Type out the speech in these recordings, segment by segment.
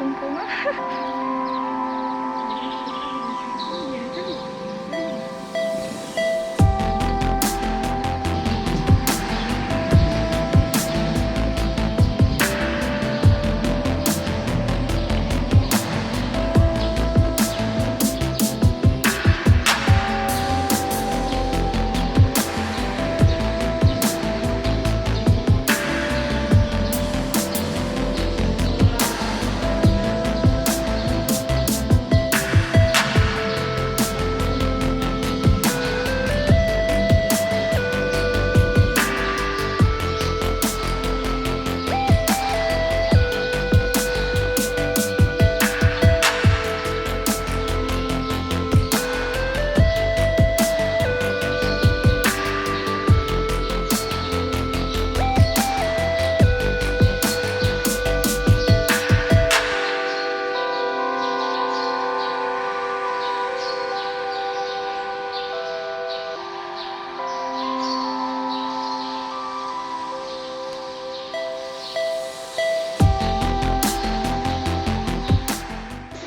kumpul mah.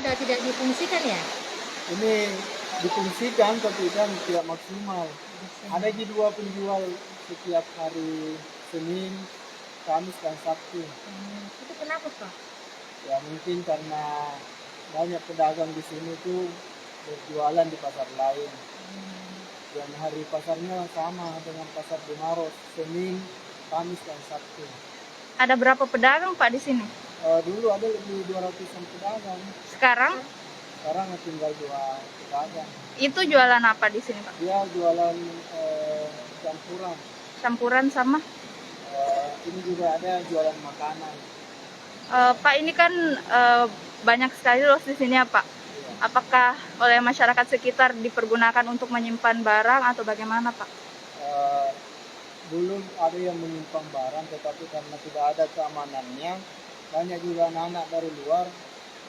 Sudah tidak difungsikan ya? Ini difungsikan tapi kan tidak maksimal. Ada di 2 penjual setiap hari Senin, Kamis, dan Sabtu. Itu kenapa Pak? Ya mungkin karena banyak pedagang di sini tuh berjualan di pasar lain. Dan hari pasarnya sama dengan pasar Bunaros, Senin, Kamis, dan Sabtu. Ada berapa pedagang Pak di sini? Dulu ada lebih 200-an pedagang. Sekarang Sekarang tinggal 2 pedagang. itu jualan apa di sini Pak? Dia jualan campuran. Campuran sama? Ini juga ada jualan makanan. Pak ini kan banyak sekali los di sini ya Pak. Iya. Apakah oleh masyarakat sekitar dipergunakan untuk menyimpan barang atau bagaimana Pak? Dulu ada yang menyimpan barang, tetapi karena tidak ada keamanannya, banyak juga anak-anak dari luar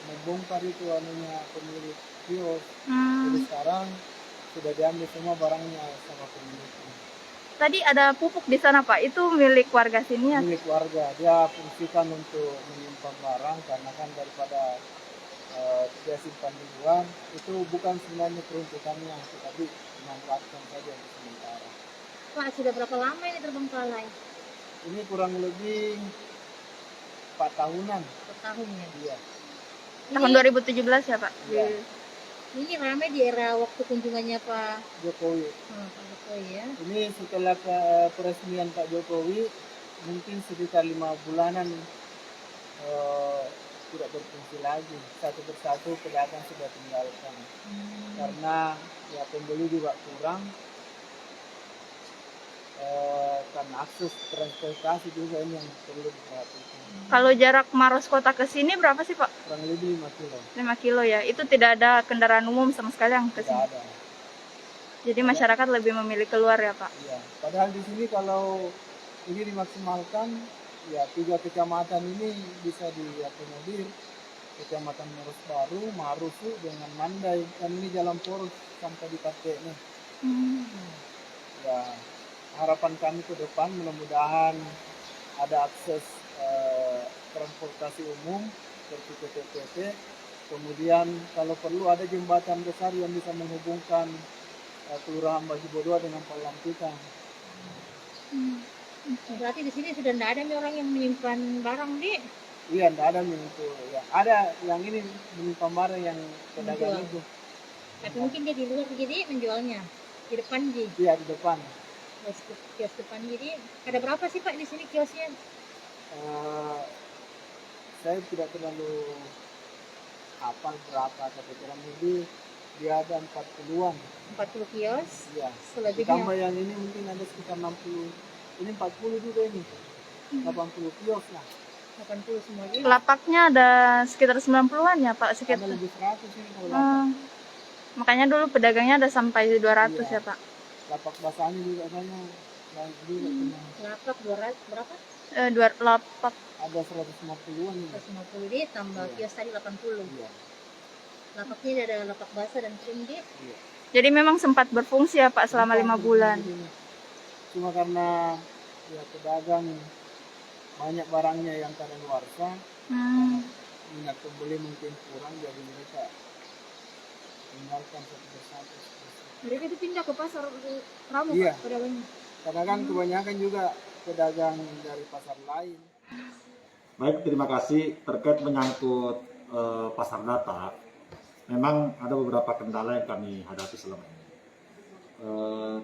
membongkar itu anunya pemilik kios. Jadi sekarang sudah diambil semua barangnya sama pemiliknya. Tadi ada pupuk di sana Pak, itu milik warga sini ya? Milik warga, dia fungsikan untuk menyimpan barang karena kan daripada dia simpan di luar, itu bukan sebenarnya peruntukannya, tetapi dimanfaatkan saja untuk sementara. Pak, sudah berapa lama ini terbengkalai? Ini kurang lebih 4 tahunan. Per tahun ya? Iya. Tahun 2017 ya Pak? Iya. Ini ramai di era waktu kunjungannya Pak Jokowi. Jokowi ya? Ini setelah peresmian Pak Jokowi, mungkin sekitar 5 bulanan tidak berfungsi lagi. Satu persatu pedagang sudah tinggalkan. Karena ya pembeli juga kurang. Karena akses transportasi juga ini yang perlu diperhatikan. Kalau jarak Maros kota ke sini berapa sih Pak? Kurang lebih 5 kilo. 5 kilo ya? Itu tidak ada kendaraan umum sama sekali yang ke Tidak sini? ada. Jadi masyarakat lebih memilih keluar ya Pak? Iya. Padahal di sini kalau ini dimaksimalkan, ya 3 kecamatan ini bisa diakomodir. Kecamatan Maros Baru, Marusu, dengan Mandai. Dan ini jalan poros sampai di Pateknya. Ya, harapan kami ke depan mudah-mudahan ada akses transportasi umum seperti PT-PT. Kemudian kalau perlu ada jembatan besar yang bisa menghubungkan Kelurahan Bajibodoa dengan Palampitan. Berarti di sini sudah tidak ada nih orang yang menyimpan barang di? Iya, tidak ada itu. Ya, ada yang ini menyimpan barang yang pedagang Menjual. itu. Tapi mungkin dia di luar jadi menjualnya di depan di Iya, di depan. kios depan. Jadi ada berapa sih Pak di sini kiosnya? Saya tidak terlalu hafal berapa, tapi kurang lebih dia ada 40-an. 40 kios. Iya. Selebihnya Ditambah yang ini mungkin ada sekitar 60. Ini 40 juga ini. 80 kios lah. 80 semua gitu. Lapaknya ada sekitar 90-an ya Pak? Ada Sekitar. lebih 100 ini kalau lapak. Makanya dulu pedagangnya ada sampai 200 Iya. ya Pak? Lapak basahnya juga sana banyak juga. Lapak 200 berapa? Lapak Ada 150-an ini. 150 di tambah Iya. kios tadi 80. Iya. Lapaknya ada lapak basah dan kering di. Iya. Jadi memang sempat berfungsi ya Pak selama 5 bulan. Cuma karena ya pedagang banyak barangnya yang kadaluarsa, minat pembeli mungkin kurang, jadi mereka tinggalkan satu persatu. Mereka itu pindah ke pasar Ramu, Iya. Pak, pedagangnya. Karena kan kebanyakan juga pedagang dari pasar lain. Baik, terima kasih. Terkait menyangkut pasar data, memang ada beberapa kendala yang kami hadapi selama ini.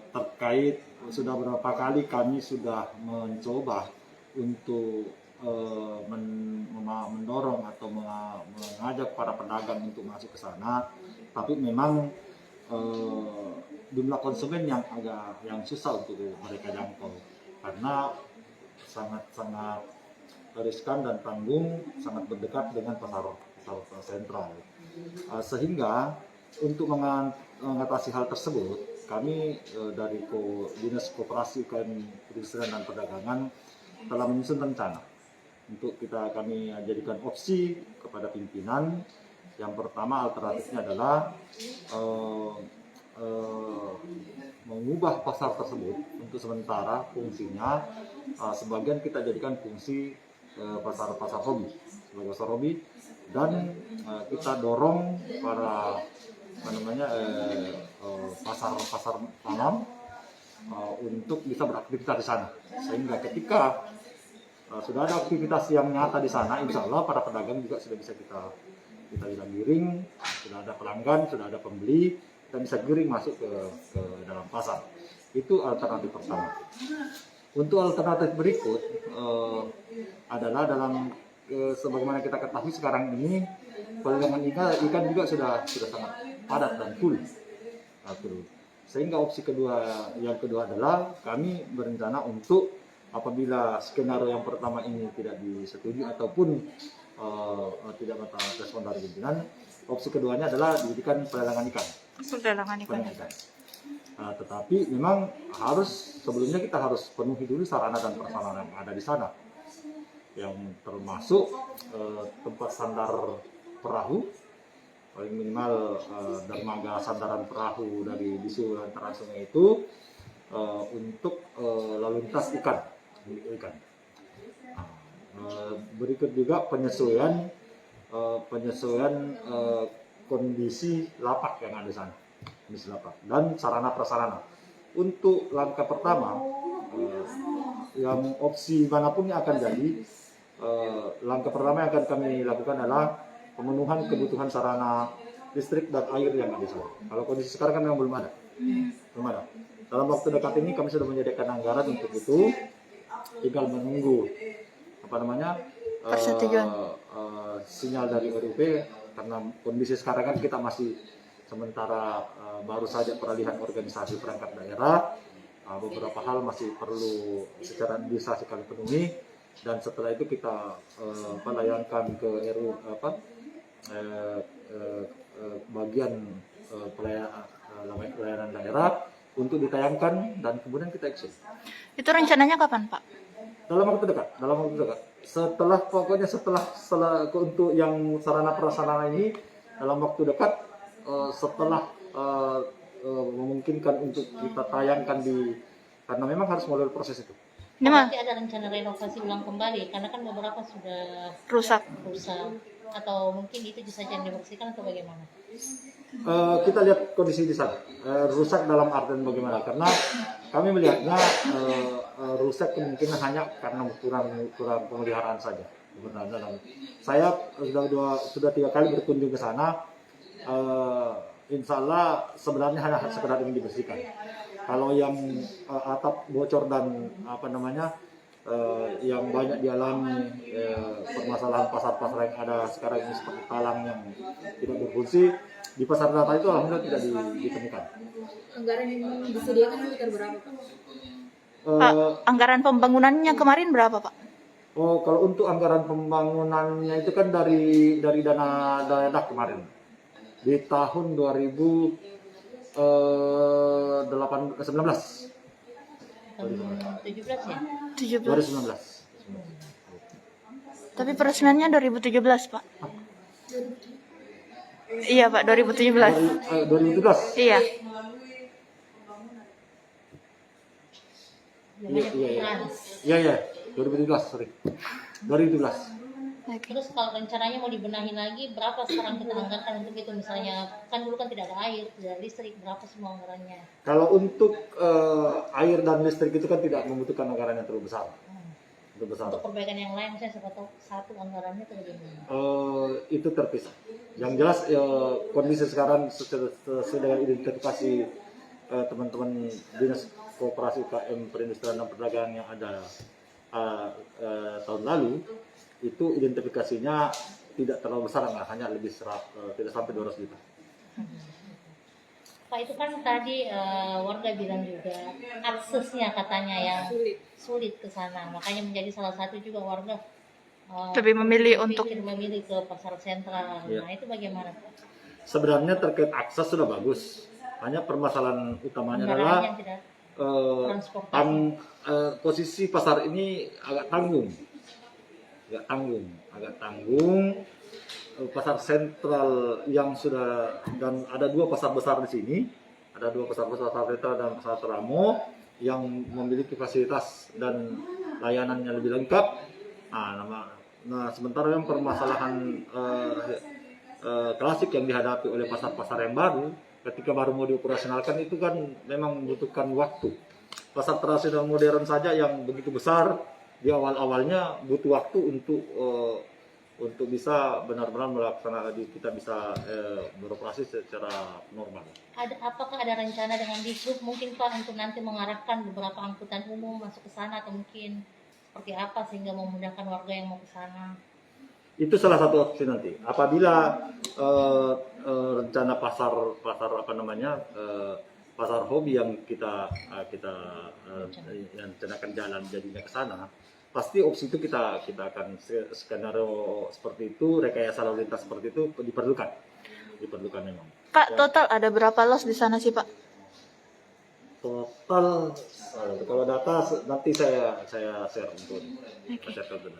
Terkait sudah beberapa kali kami sudah mencoba untuk mendorong atau mengajak para pedagang untuk masuk ke sana, tapi memang jumlah konsumen yang susah untuk mereka jangkau karena sangat riskan dan tanggung, sangat berdekat dengan pasar sentral. Sehingga untuk mengatasi hal tersebut, kami dari Dinas Koperasi UKM Perindustrian dan Perdagangan telah menyusun rencana untuk kami jadikan opsi kepada pimpinan. Yang pertama, alternatifnya adalah mengubah pasar tersebut untuk sementara fungsinya sebagian kita jadikan fungsi pasar hobi sebagai pasar hobi, dan kita dorong para pasar tanam untuk bisa beraktivitas di sana, sehingga ketika sudah ada aktivitas yang nyata di sana, insya Allah para pedagang juga sudah bisa kita bisa giring, sudah ada pelanggan, sudah ada pembeli, kita bisa giring masuk ke dalam pasar. Itu alternatif pertama. Untuk alternatif berikut adalah dalam sebagaimana kita ketahui sekarang ini perdagangan ikan juga sudah sangat padat dan full. Sehingga opsi yang kedua adalah kami berencana untuk apabila skenario yang pertama ini tidak disetujui ataupun tidak mendapat respon dari pimpinan, opsi keduanya adalah dijadikan pelelangan ikan. Tetapi memang sebelumnya kita harus penuhi dulu sarana dan prasarana yang ada di sana, yang termasuk tempat sandar perahu, paling minimal dermaga sandaran perahu dari bisu lantaran sungai itu untuk lalu lintas ikan. Berikut juga penyesuaian kondisi lapak yang ada di sana, dan sarana prasarana. Untuk langkah pertama, yang opsi manapun yang akan jadi, langkah pertama yang akan kami lakukan adalah pemenuhan kebutuhan sarana listrik dan air yang ada di sana. Kalau kondisi sekarang kan memang belum ada. Dalam waktu dekat ini kami sudah menyediakan anggaran untuk itu, tinggal menunggu persetujuan sinyal dari RUP, karena kondisi sekarang kan kita masih sementara baru saja peralihan organisasi perangkat daerah, beberapa hal masih perlu secara administrasi kami penuhi, dan setelah itu kita layankan ke bagian pelayanan daerah untuk ditayangkan dan kemudian kita eksis. itu rencananya kapan, Pak? Dalam waktu dekat. Setelah untuk yang sarana prasarana ini dalam waktu dekat, setelah memungkinkan untuk kita tayangkan karena memang harus melalui proses itu. Nanti ada rencana renovasi ulang kembali karena kan beberapa sudah Rusak. Atau mungkin itu bisa saja dibersihkan atau bagaimana? Kita lihat kondisi di sana. Rusak dalam artian bagaimana? Karena kami melihatnya rusak kemungkinan hanya karena kurang pemeliharaan saja. Saya sudah 3 kali berkunjung ke sana. Insya Allah sebenarnya hanya sekedar ingin dibersihkan. Kalau yang atap bocor dan yang banyak dialami permasalahan pasar-pasar yang ada sekarang ini seperti talang yang tidak berfungsi, di pasar data itu alhamdulillah tidak ditemukan. Anggaran yang disediakan sekitar berapa, Pak? Pak, anggaran pembangunannya kemarin berapa, Pak? Oh, kalau untuk anggaran pembangunannya itu kan dari dana daerah kemarin di tahun 2019. 17 ya? 2019. Tapi peresmiannya 2017, Pak. Iya, Pak, 2017. 2017. Iya. Iya, 2017, sorry. 2017. Oke. Terus kalau rencananya mau dibenahi lagi, berapa sekarang kita anggarkan untuk itu? Misalnya, kan dulu kan tidak ada air, tidak ada listrik, berapa semua anggarannya? Kalau untuk air dan listrik itu kan tidak membutuhkan anggaran yang terlalu besar. Terlalu besar. Untuk perbaikan yang lain, misalnya siapa tahu satu anggarannya itu bagaimana? Itu terpisah. Yang jelas kondisi sekarang sesuai dengan identifikasi teman-teman dinas koperasi UKM perindustrian dan perdagangan yang ada tahun lalu, itu identifikasinya tidak terlalu besar, hanya lebih tidak sampai 200 juta. Pak, itu kan tadi warga bilang juga aksesnya katanya yang sulit ke sana, makanya menjadi salah satu juga warga Lebih memilih untuk memilih ke pasar sentral. Ya. Nah, itu bagaimana, Pak? Sebenarnya terkait akses sudah bagus, hanya permasalahan utamanya adalah Kendaraannya tidak transportasi. posisi pasar ini agak tanggung. Pasar sentral yang sudah, dan ada dua pasar besar di sini, ada dua pasar besar, pasar sentral dan pasar Teramo, yang memiliki fasilitas dan layanannya lebih lengkap. Nah, sementara yang permasalahan klasik yang dihadapi oleh pasar-pasar yang baru, ketika baru mau dioperasionalkan itu kan memang membutuhkan waktu. Pasar tradisional modern saja yang begitu besar, di awal-awalnya butuh waktu untuk bisa benar-benar melaksanakan, kita bisa beroperasi secara normal. Apakah ada rencana dengan Dishub mungkin Pak untuk nanti mengarahkan beberapa angkutan umum masuk ke sana, atau mungkin seperti apa sehingga memudahkan warga yang mau ke sana? Itu salah satu opsi nanti. Apabila rencana pasar pasar hobi yang kita yang rencanakan jalan jadinya ke sana, pasti opsi itu kita akan skenario seperti itu, rekayasa lalu lintas seperti itu diperlukan memang. Pak, total ada berapa los di sana sih Pak? Total kalau data nanti saya share untuk data.